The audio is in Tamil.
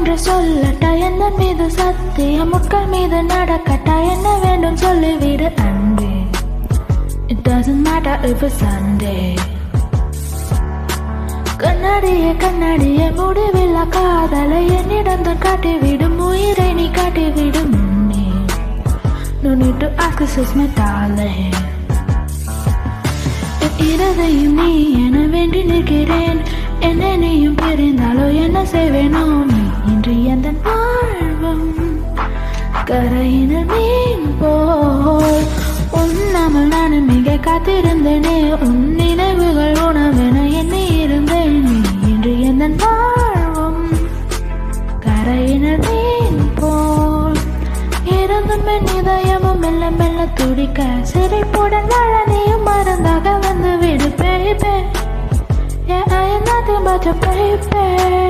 ஒன்று சொல்லட்ட என்ன மீது சத்தியம் முட்கள் மீது நடக்கட்ட என்ன வேண்டும் சொல்லிவிடு அன்பே. It doesn't matter if it's Sunday. கண்ணாடியே கண்ணாடியே முடிவில்ல காதலை என்னிடம் தான் காட்டிவிடும் உயிரை நீ காட்டிவிடும் முன்னே. No need to ask this is my darling. இருதையும் நீ என வேண்டி நிற்கிறேன். என்ன நீயும் பிரிந்தாலோ என்ன செய்வேனோ நீ இன்று எந்த வாழ்வும் கரையினர் மீன் போல் உண்ணாமல் நானும் மிக காத்திருந்தேனே. உன் நினைவுகள் உணவென எண்ணி இருந்தேன். நீ இன்று எந்த வாழ்வும் கரையினர் மீன் போல் இருந்தும் என் இதயமும் மெல்ல மெல்ல துடிக்க சிரிப்புடன் வாழ நீயும் மறந்தாக வந்து விடு baby. Yeah, I am nothing but a baby.